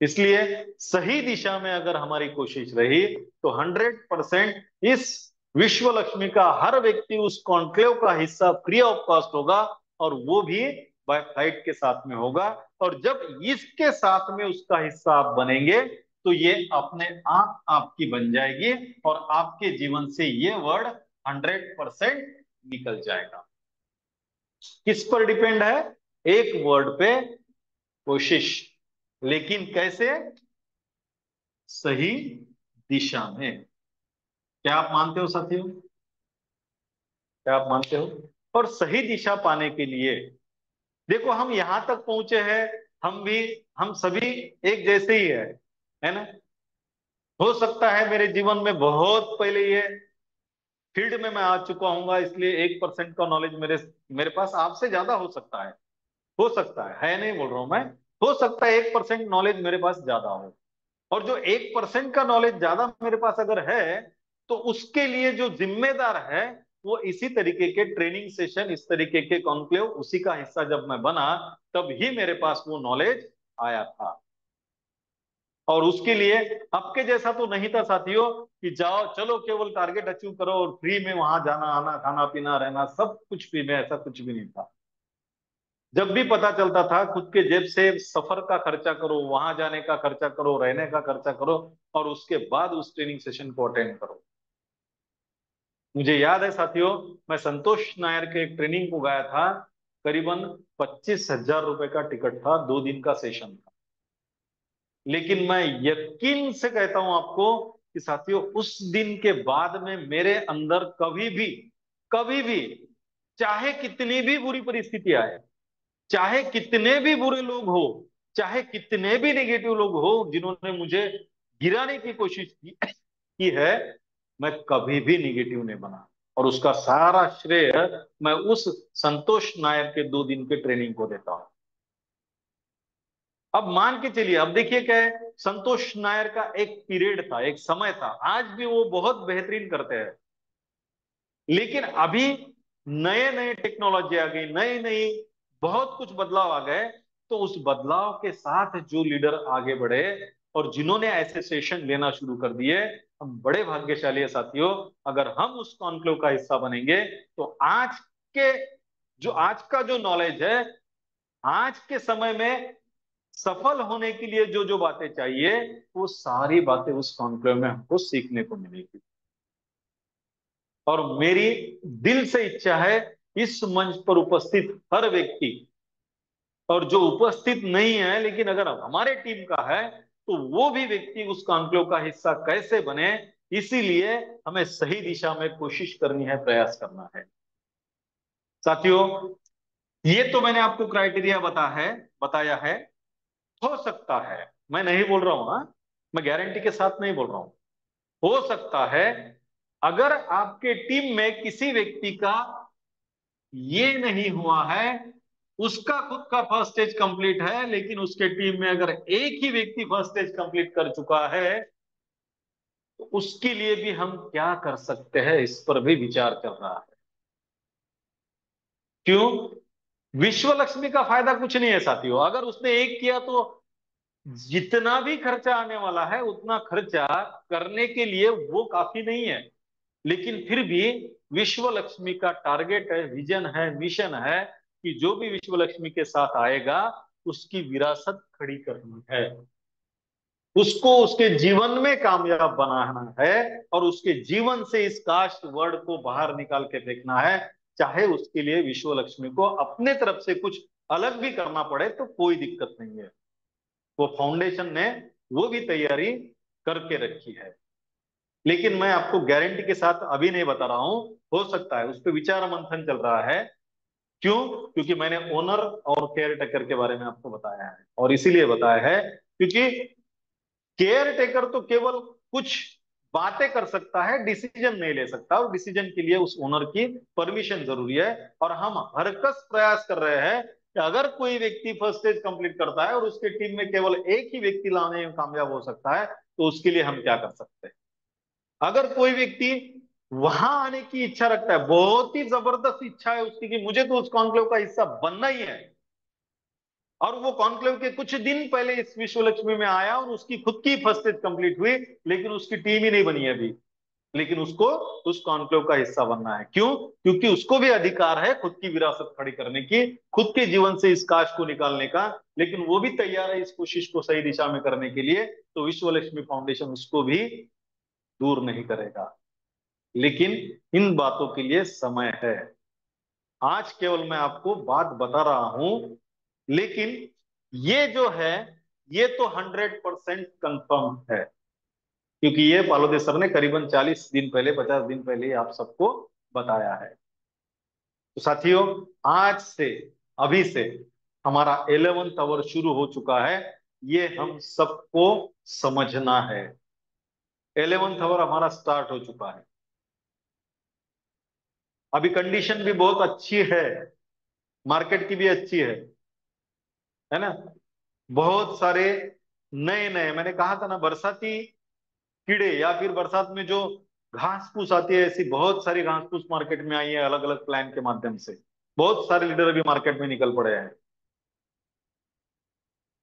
इसलिए सही दिशा में अगर हमारी कोशिश रही तो 100% इस विश्व लक्ष्मी का हर व्यक्ति उस कॉन्क्लेव का हिस्सा फ्री ऑफ कॉस्ट होगा, और वो भी बाय फ्लाइट के साथ में होगा। और जब इसके साथ में उसका हिस्सा आप बनेंगे तो ये अपने आप आपकी बन जाएगी और आपके जीवन से ये वर्ड 100% निकल जाएगा। किस पर डिपेंड है? एक वर्ड पे, कोशिश। लेकिन कैसे? सही दिशा में। क्या आप मानते हो साथियों? क्या आप मानते हो? और सही दिशा पाने के लिए देखो, हम यहां तक पहुंचे हैं, हम भी, हम सभी एक जैसे ही है ना। हो सकता है मेरे जीवन में बहुत पहले ये फील्ड में मैं आ चुका हूँ, इसलिए 1% का नॉलेज मेरे मेरे पास आपसे ज्यादा हो सकता है। हो सकता है नहीं बोल रहा हूं मैं, हो सकता है 1% नॉलेज मेरे पास ज्यादा हो। और जो 1% का नॉलेज ज्यादा मेरे पास अगर है, तो उसके लिए जो जिम्मेदार है वो इसी तरीके के ट्रेनिंग सेशन, इस तरीके के कॉन्क्लेव, उसी का हिस्सा जब मैं बना तब ही मेरे पास वो नॉलेज आया था। और उसके लिए आपके जैसा तो नहीं था साथियों, कि जाओ चलो केवल टारगेट अचीव करो और फ्री में वहां जाना आना, खाना पीना रहना सब कुछ फ्री में, ऐसा कुछ भी नहीं था। जब भी पता चलता था खुद के जेब से सफर का खर्चा करो, वहां जाने का खर्चा करो, रहने का खर्चा करो, और उसके बाद उस ट्रेनिंग सेशन को अटेंड करो। मुझे याद है साथियों, मैं संतोष नायर के एक ट्रेनिंग को गया था, करीबन 25,000 रुपए का टिकट था, 2 दिन का सेशन था। लेकिन मैं यकीन से कहता हूं आपको कि साथियों, उस दिन के बाद में मेरे अंदर कभी भी चाहे कितनी भी बुरी परिस्थिति आए, चाहे कितने भी बुरे लोग हो, चाहे कितने भी नेगेटिव लोग हो जिन्होंने मुझे गिराने की कोशिश की है, मैं कभी भी नेगेटिव नहीं बना। और उसका सारा श्रेय मैं उस संतोष नायर के 2 दिन के ट्रेनिंग को देता हूं। अब मान के चलिए, अब देखिए क्या है, संतोष नायर का एक पीरियड था, एक समय था, आज भी वो बहुत बेहतरीन करते हैं। लेकिन अभी नए नए टेक्नोलॉजी आ गई, नई नई बहुत कुछ बदलाव आ गए। तो उस बदलाव के साथ जो लीडर आगे बढ़े और जिन्होंने ऐसे सेशन लेना शुरू कर दिए, हम बड़े भाग्यशाली है साथियों। अगर हम उस कॉन्क्लेव का हिस्सा बनेंगे तो के आज का जो नॉलेज है, आज के समय में सफल होने के लिए जो जो बातें चाहिए, वो सारी बातें उस कॉन्क्लेव में हमको सीखने को मिलेगी। और मेरी दिल से इच्छा है इस मंच पर उपस्थित हर व्यक्ति, और जो उपस्थित नहीं है लेकिन अगर हमारे टीम का है, तो वो भी व्यक्ति उस कॉन्क्लेव का हिस्सा कैसे बने। इसीलिए हमें सही दिशा में कोशिश करनी है, प्रयास करना है साथियों। ये तो मैंने आपको क्राइटेरिया बताया है। हो सकता है, मैं नहीं बोल रहा हूं, हाँ, मैं गारंटी के साथ नहीं बोल रहा हूं। हो सकता है अगर आपके टीम में किसी व्यक्ति का ये नहीं हुआ है, उसका खुद का फर्स्ट स्टेज कंप्लीट है, लेकिन उसके टीम में अगर एक ही व्यक्ति फर्स्ट स्टेज कंप्लीट कर चुका है, तो उसके लिए भी हम क्या कर सकते हैं, इस पर भी विचार कर रहा है। क्यों? विश्व लक्ष्मी का फायदा कुछ नहीं है साथियों। अगर उसने एक किया तो जितना भी खर्चा आने वाला है उतना खर्चा करने के लिए वो काफी नहीं है। लेकिन फिर भी विश्व लक्ष्मी का टारगेट है, विजन है, मिशन है कि जो भी विश्व लक्ष्मी के साथ आएगा उसकी विरासत खड़ी करनी है, उसको उसके जीवन में कामयाब बनाना है, और उसके जीवन से इस कास्ट वर्ड को बाहर निकाल के फेंकना है। चाहे उसके लिए विश्व लक्ष्मी को अपने तरफ से कुछ अलग भी करना पड़े तो कोई दिक्कत नहीं है। वो फाउंडेशन ने वो भी तैयारी करके रखी है। लेकिन मैं आपको गारंटी के साथ अभी नहीं बता रहा हूं, हो सकता है, उस पर विचार मंथन चल रहा है। क्यों? क्योंकि मैंने ओनर और केयर टेकर के बारे में आपको बताया है, और इसीलिए बताया है क्योंकि केयर टेकर तो केवल कुछ बातें कर सकता है, डिसीजन नहीं ले सकता, और डिसीजन के लिए उस ओनर की परमिशन जरूरी है। और हम हरकस प्रयास कर रहे हैं कि अगर कोई व्यक्ति फर्स्ट स्टेज कंप्लीट करता है और उसके टीम में केवल एक ही व्यक्ति लाने में कामयाब हो सकता है, तो उसके लिए हम क्या कर सकते हैं। अगर कोई व्यक्ति वहां आने की इच्छा रखता है, बहुत ही जबरदस्त इच्छा है उसकी कि मुझे तो उस कॉन्क्लेव का हिस्सा बनना ही है, और वो कॉन्क्लेव के कुछ दिन पहले इस विश्व लक्ष्मी में आया और उसकी खुद की फर्स्ट स्टेज कंप्लीट हुई, लेकिन उसकी टीम ही नहीं बनी है अभी, लेकिन उसको उस कॉन्क्लेव का हिस्सा बनना है। क्यों? क्योंकि उसको भी अधिकार है खुद की विरासत खड़ी करने की, खुद के जीवन से इस कास्ट को निकालने का, लेकिन वो भी तैयार है इस कोशिश को सही दिशा में करने के लिए। तो विश्व लक्ष्मी फाउंडेशन उसको भी दूर नहीं करेगा। लेकिन इन बातों के लिए समय है। आज केवल मैं आपको बात बता रहा हूं, लेकिन ये जो है, ये तो 100% कंफर्म है, क्योंकि ये पालोदे सर ने करीबन 40 दिन पहले, 50 दिन पहले ही आप सबको बताया है। तो साथियों, आज से, अभी से हमारा 11th आवर शुरू हो चुका है। ये हम सबको समझना है। 11th आवर हमारा स्टार्ट हो चुका है। अभी कंडीशन भी बहुत अच्छी है, मार्केट की भी अच्छी है ना। बहुत सारे नए नए, मैंने कहा था ना, बरसाती कीड़े या फिर बरसात में जो घास फूस आती है, ऐसी बहुत सारी घास फूस मार्केट में आई है अलग अलग प्लान के माध्यम से। बहुत सारे लीडर अभी मार्केट में निकल पड़े हैं,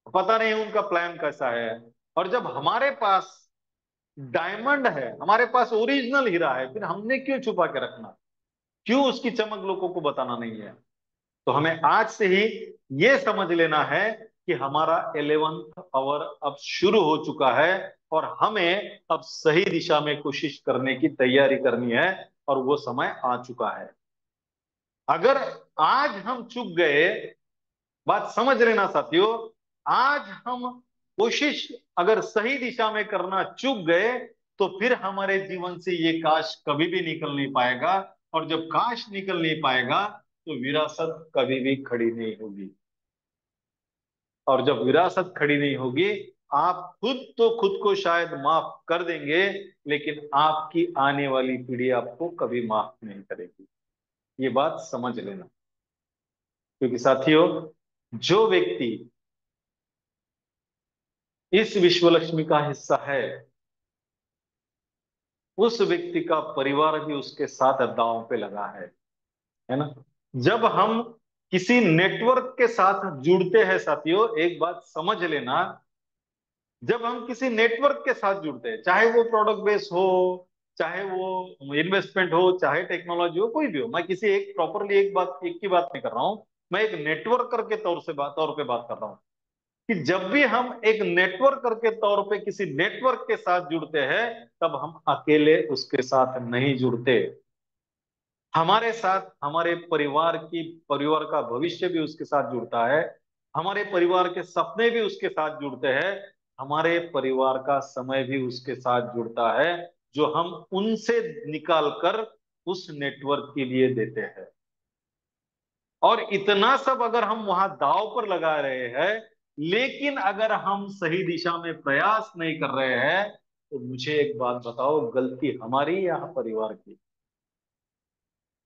पता नहीं उनका प्लान कैसा है। और जब हमारे पास डायमंड है, हमारे पास ओरिजिनल हीरा है, फिर हमने क्यों छुपा के रखना, क्यों उसकी चमक लोगों को बताना नहीं है। तो हमें आज से ही ये समझ लेना है कि हमारा 11th आवर अब शुरू हो चुका है, और हमें अब सही दिशा में कोशिश करने की तैयारी करनी है, और वो समय आ चुका है। अगर आज हम चूक गए, बात समझ लेना साथियों, आज हम कोशिश अगर सही दिशा में करना चूक गए, तो फिर हमारे जीवन से ये काश कभी भी निकल नहीं पाएगा। और जब काश निकल नहीं पाएगा तो विरासत कभी भी खड़ी नहीं होगी। और जब विरासत खड़ी नहीं होगी, आप खुद तो खुद को शायद माफ कर देंगे, लेकिन आपकी आने वाली पीढ़ी आपको कभी माफ नहीं करेगी। ये बात समझ लेना। क्योंकि साथियों, जो व्यक्ति इस विश्व लक्ष्मी का हिस्सा है, उस व्यक्ति का परिवार भी उसके साथ दांव पे लगा है ना। जब हम किसी नेटवर्क के साथ जुड़ते हैं साथियों, एक बात समझ लेना, जब हम किसी नेटवर्क के साथ जुड़ते हैं, चाहे वो प्रोडक्ट बेस हो, चाहे वो इन्वेस्टमेंट हो, चाहे टेक्नोलॉजी हो, कोई भी हो, मैं किसी एक प्रॉपरली एक की बात नहीं कर रहा हूं, मैं एक नेटवर्कर के तौर पे बात कर रहा हूं। कि जब भी हम एक नेटवर्कर के तौर पे किसी नेटवर्क के साथ जुड़ते हैं, तब हम अकेले उसके साथ नहीं जुड़ते। हमारे साथ हमारे परिवार का भविष्य भी उसके साथ जुड़ता है, हमारे परिवार के सपने भी उसके साथ जुड़ते हैं, हमारे परिवार का समय भी उसके साथ जुड़ता है, जो हम उनसे निकाल कर उस नेटवर्क के लिए देते हैं। और इतना सब अगर हम वहां दांव पर लगा रहे हैं, लेकिन अगर हम सही दिशा में प्रयास नहीं कर रहे हैं, तो मुझे एक बात बताओ, गलती हमारी या परिवार की?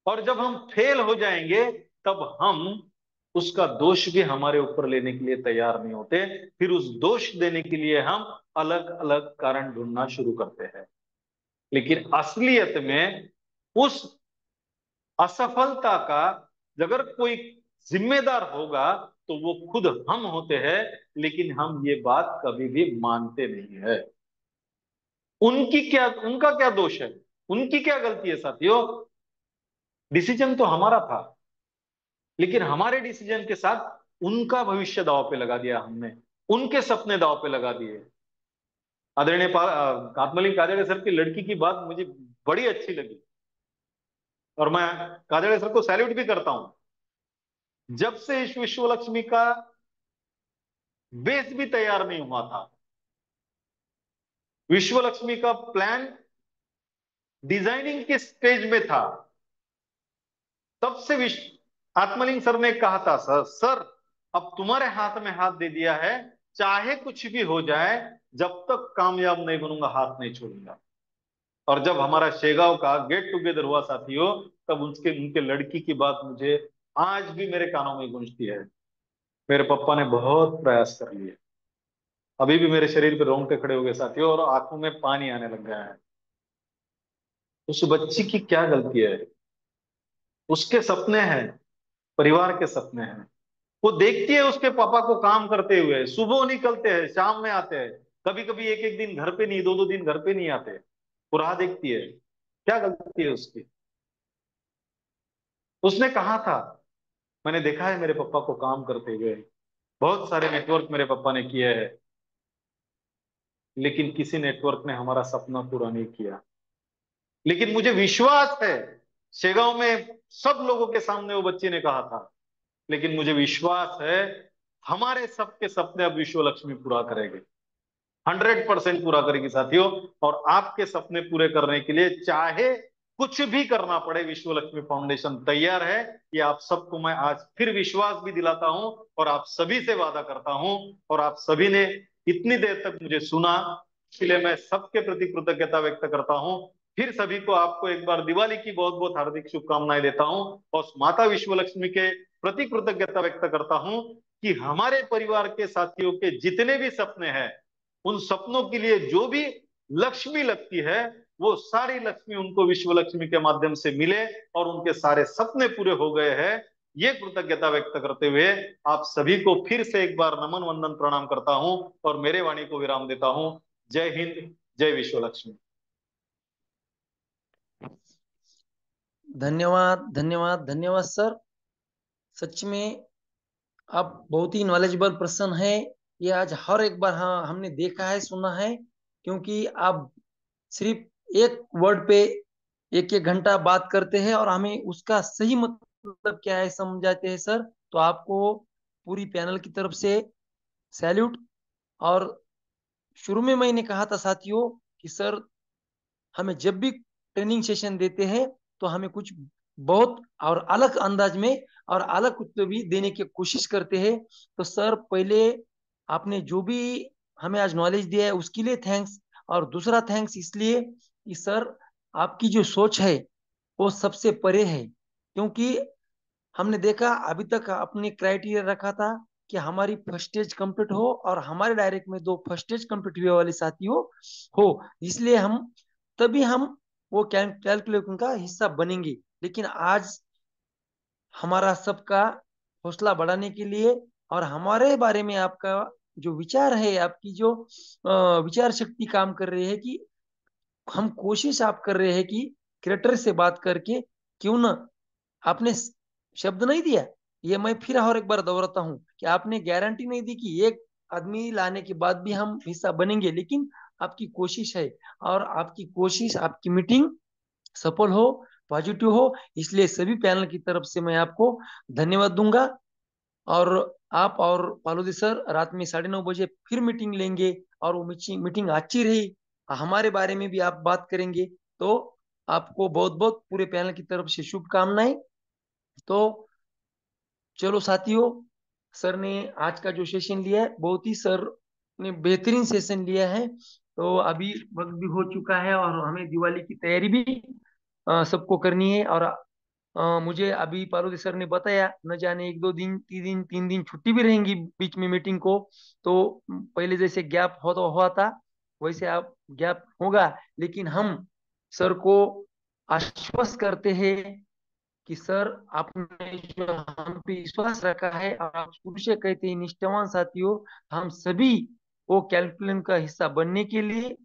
और जब हम फेल हो जाएंगे, तब हम उसका दोष भी हमारे ऊपर लेने के लिए तैयार नहीं होते। फिर उस दोष देने के लिए हम अलग अलग कारण ढूंढना शुरू करते हैं। लेकिन असलियत में उस असफलता का अगर कोई जिम्मेदार होगा, तो वो खुद हम होते हैं। लेकिन हम ये बात कभी भी मानते नहीं है। उनका क्या दोष है, उनकी क्या गलती है साथियों? डिसीजन तो हमारा था, लेकिन हमारे डिसीजन के साथ उनका भविष्य दांव पे लगा दिया हमने, उनके सपने दांव पे लगा दिए। आदरणीय आत्मलिंग काजड़े सर की लड़की की बात मुझे बड़ी अच्छी लगी, और मैं काजड़े सर को सैल्यूट भी करता हूं। जब से इस विश्व लक्ष्मी का बेस भी तैयार नहीं हुआ था, विश्व लक्ष्मी का प्लान डिजाइनिंग के स्टेज में था, तब से विश्व आत्मलिंग सर ने कहा था, सर अब तुम्हारे हाथ में हाथ दे दिया है, चाहे कुछ भी हो जाए, जब तक कामयाब नहीं बनूंगा हाथ नहीं छोड़ूंगा। और जब हमारा शेगांव का गेट टुगेदर हुआ साथियों, तब उसके उनके लड़की की बात मुझे आज भी मेरे कानों में गूंजती है। मेरे पापा ने बहुत प्रयास कर लिए, अभी भी मेरे शरीर पे रोंगटे खड़े हो गए साथियों, और आंखों में पानी आने लग गया है। उस बच्ची की क्या गलती है? उसके सपने हैं, परिवार के सपने हैं। वो देखती है उसके पापा को काम करते हुए, सुबह निकलते हैं शाम में आते हैं, कभी कभी एक एक दिन घर पे नहीं, दो दो दिन घर पे नहीं आते। वो राह देखती है, क्या गलती है उसकी? उसने कहा था, मैंने देखा है मेरे पापा को काम करते हुए, बहुत सारे नेटवर्क मेरे पापा ने किए हैं, लेकिन किसी नेटवर्क ने हमारा सपना पूरा नहीं किया। लेकिन मुझे विश्वास है, शेगांव में सब लोगों के सामने वो बच्ची ने कहा था, लेकिन मुझे विश्वास है हमारे सबके सपने अब विश्व लक्ष्मी पूरा करेंगे, 100% पूरा करेगी साथियों। और आपके सपने पूरे करने के लिए चाहे कुछ भी करना पड़े, विश्व लक्ष्मी फाउंडेशन तैयार है। कि आप सबको मैं आज फिर विश्वास भी दिलाता हूं, और आप सभी से वादा करता हूं, और आप सभी ने इतनी देर तक मुझे सुना, इसलिए मैं सबके प्रति कृतज्ञता व्यक्त करता हूं। फिर सभी को, आपको एक बार दिवाली की बहुत बहुत हार्दिक शुभकामनाएं देता हूं, और माता विश्व लक्ष्मी के प्रति कृतज्ञता व्यक्त करता हूं कि हमारे परिवार के साथियों के जितने भी सपने हैं, उन सपनों के लिए जो भी लक्ष्मी लगती है, वो सारी लक्ष्मी उनको विश्व लक्ष्मी के माध्यम से मिले, और उनके सारे सपने पूरे हो गए हैं। ये कृतज्ञता व्यक्त करते हुए आप सभी को फिर से एक बार नमन वंदन प्रणाम करता हूं, और मेरे वाणी को विराम देता हूं। जय हिंद, जय विश्व लक्ष्मी। धन्यवाद धन्यवाद धन्यवाद सर। सच में आप बहुत ही नॉलेजेबल पर्सन है। ये आज हर एक बार हाँ हमने देखा है, सुना है। क्योंकि आप सिर्फ एक वर्ड पे एक एक घंटा बात करते हैं और हमें उसका सही मतलब क्या है समझाते हैं सर। तो आपको पूरी पैनल की तरफ से सैल्यूट। और शुरू में मैंने कहा था साथियों कि सर हमें जब भी ट्रेनिंग सेशन देते हैं तो हमें कुछ बहुत और अलग अंदाज में और अलग कुछ तो भी देने की कोशिश करते हैं। तो सर पहले आपने जो भी हमें आज नॉलेज दिया है उसके लिए थैंक्स। और दूसरा थैंक्स इसलिए कि सर आपकी जो सोच है वो सबसे परे है। क्योंकि हमने देखा अभी तक अपने क्राइटेरिया रखा था कि हमारी फर्स्ट स्टेज कंप्लीट हो और हमारे डायरेक्ट में दो फर्स्ट स्टेज कंप्लीट हुए वाले साथी हो। इसलिए हम तभी हम वो कैलकुलेशन का हिस्सा बनेंगे। लेकिन आज हमारा सबका हौसला बढ़ाने के लिए और हमारे बारे में आपका जो विचार है, आपकी जो विचार शक्ति काम कर रही है कि हम कोशिश आप कर रहे हैं कि क्रिएटर से बात करके क्यों ना। आपने शब्द नहीं दिया, ये मैं फिर और एक बार दोहराता हूँ कि आपने गारंटी नहीं दी कि एक आदमी लाने के बाद भी हम हिस्सा बनेंगे। लेकिन आपकी कोशिश है और आपकी कोशिश, आपकी मीटिंग सफल हो, पॉजिटिव हो। इसलिए सभी पैनल की तरफ से मैं आपको धन्यवाद दूंगा। और आप और पालोदी सर रात में 9:30 बजे फिर मीटिंग लेंगे और वो मीटिंग अच्छी रही, हमारे बारे में भी आप बात करेंगे। तो आपको बहुत बहुत पूरे पैनल की तरफ से शुभकामनाएं। तो चलो साथियों, सर ने आज का जो सेशन लिया है, बहुत ही सर ने बेहतरीन सेशन लिया है। तो अभी वक्त भी हो चुका है और हमें दिवाली की तैयारी भी सबको करनी है। और मुझे अभी पार्वती सर ने बताया, न जाने एक दो दिन, 3 दिन 3 दिन छुट्टी भी रहेंगी बीच में मीटिंग को। तो पहले जैसे गैप हो तो हुआ था, वैसे अब गैप होगा। लेकिन हम सर को आश्वस्त करते हैं कि सर, आपने जो हम पे विश्वास रखा है और आप शुरू से कहते हैं निष्ठावान साथियों, हम सभी वो कैलकुलम का हिस्सा बनने के लिए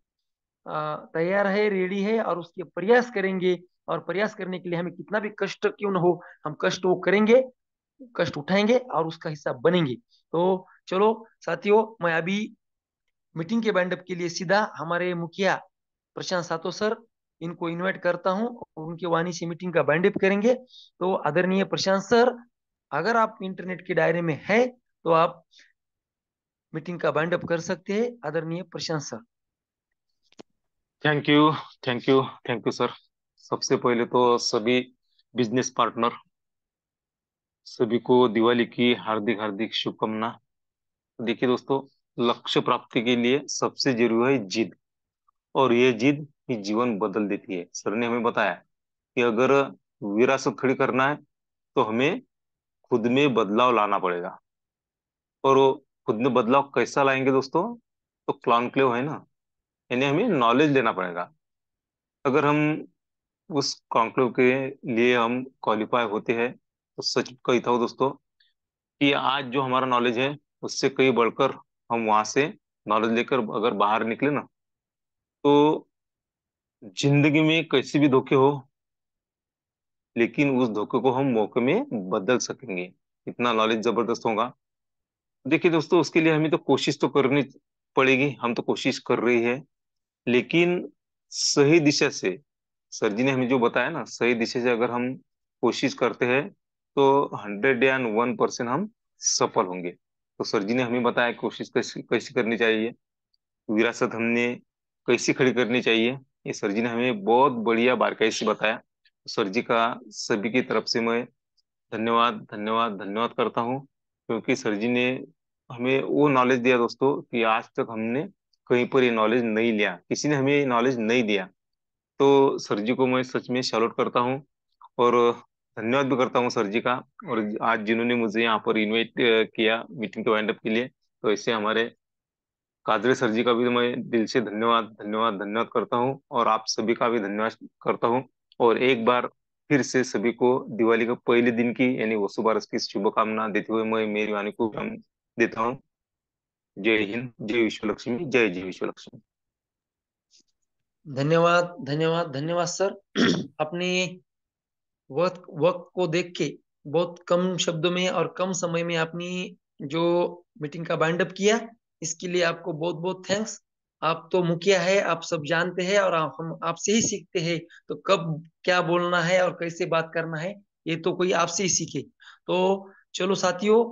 तैयार है, रेडी है और उसके प्रयास करेंगे। और प्रयास करने के लिए हमें कितना भी कष्ट क्यों न हो, हम कष्ट वो करेंगे, कष्ट उठाएंगे और उसका हिस्सा बनेंगे। तो चलो साथियों, मैं अभी मीटिंग के बैंडअप के लिए सीधा हमारे मुखिया प्रशांत सातो सर, इनको इनवाइट करता हूं और उनके वाणी से मीटिंग का बैंडअप करेंगे। तो आदरणीय प्रशांत सर, अगर आप इंटरनेट के दायरे में हैं तो आप मीटिंग का बैंडअप कर सकते हैं, आदरणीय Prashant sir. Thank you, thank you, thank you sir. सबसे पहले तो सभी बिजनेस पार्टनर, सभी को दिवाली की हार्दिक हार्दिक शुभकामना। देखिए दोस्तों, लक्ष्य प्राप्ति के लिए सबसे जरूरी है जिद। और ये जिद ही जीवन बदल देती है। सर ने हमें बताया कि अगर विरासत खड़ी करना है तो हमें खुद में बदलाव लाना पड़ेगा। और वो खुद में बदलाव कैसा लाएंगे दोस्तों? तो कॉन्क्लेव है ना, यानी हमें नॉलेज लेना पड़ेगा। अगर हम उस कॉन्क्लेव के लिए हम क्वालिफाई होते हैं तो सच कहता हूँ दोस्तों कि आज जो हमारा नॉलेज है उससे कहीं बढ़कर हम वहां से नॉलेज लेकर अगर बाहर निकले ना, तो जिंदगी में कैसे भी धोखे हो, लेकिन उस धोखे को हम मौके में बदल सकेंगे। इतना नॉलेज जबरदस्त होगा। देखिए दोस्तों, उसके लिए हमें तो कोशिश तो करनी पड़ेगी। हम तो कोशिश कर रही है, लेकिन सही दिशा से, सर जी ने हमें जो बताया ना, सही दिशा से अगर हम कोशिश करते हैं तो 101% हम सफल होंगे। तो सर जी ने हमें बताया कोशिश कैसी कैसी करनी चाहिए, विरासत हमने कैसी खड़ी करनी चाहिए। ये सर जी ने हमें बहुत बढ़िया बारीकाई से बताया। सर जी का सभी की तरफ से मैं धन्यवाद धन्यवाद धन्यवाद करता हूँ, क्योंकि सर जी ने हमें वो नॉलेज दिया दोस्तों कि आज तक हमने कहीं पर ये नॉलेज नहीं लिया, किसी ने हमें ये नॉलेज नहीं दिया। तो सर जी को मैं सच में सैल्यूट करता हूँ और धन्यवाद भी करता हूँ सर जी का। और आज जिन्होंने मुझे यहाँ पर इनवाइट किया मीटिंग के वाइंड अप के लिए, तो इससे हमारे कादरे सर जी का भी मैं दिल से धन्यवाद धन्यवाद धन्यवाद करता हूँ और आप सभी का भी धन्यवाद करता हूँ। और एक बार फिर से सभी को दिवाली का पहले दिन की यानी वसु बारस की शुभकामना देते हुए मैं मेरी वाणी को विराम देता हूँ। जय हिंद, जय विश्व लक्ष्मी, जय जय विश्व लक्ष्मी। धन्यवाद धन्यवाद धन्यवाद सर। अपने वक्त वक्त को देख के बहुत कम शब्दों में और कम समय में अपनी जो मीटिंग का बाइंड अप किया, इसके लिए आपको बहुत बहुत थैंक्स। आप तो मुखिया है, आप सब जानते हैं और हम आपसे ही सीखते हैं। तो कब क्या बोलना है और कैसे बात करना है, ये तो कोई आपसे ही सीखे। तो चलो साथियों,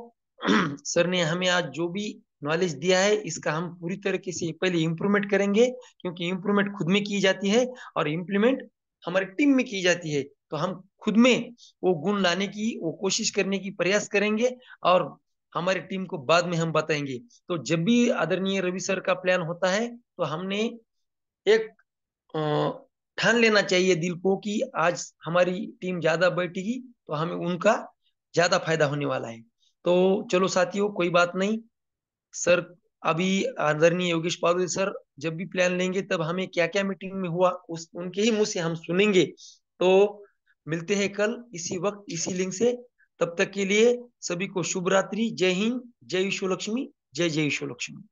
सर ने हमें आज जो भी नॉलेज दिया है, इसका हम पूरी तरीके से पहले इम्प्रूवमेंट करेंगे, क्योंकि इम्प्रूवमेंट खुद में की जाती है और इम्प्लीमेंट हमारी टीम में की जाती है। तो हम खुद में वो गुण लाने की, वो कोशिश करने की प्रयास करेंगे और हमारी टीम को बाद में हम बताएंगे। तो जब भी आदरणीय रवि सर का प्लान होता है, तो हमने एक ठान लेना चाहिए दिल को कि आज हमारी टीम ज्यादा बैठेगी तो हमें उनका ज्यादा फायदा होने वाला है। तो चलो साथियों, कोई बात नहीं। सर, अभी आदरणीय योगेश पाल सर जब भी प्लान लेंगे, तब हमें क्या क्या मीटिंग में हुआ उस उनके ही मुंह से हम सुनेंगे। तो मिलते हैं कल इसी वक्त इसी लिंक से। तब तक के लिए सभी को शुभ रात्रि। जय हिंद, जय विश्व लक्ष्मी, जय जय विश्व लक्ष्मी।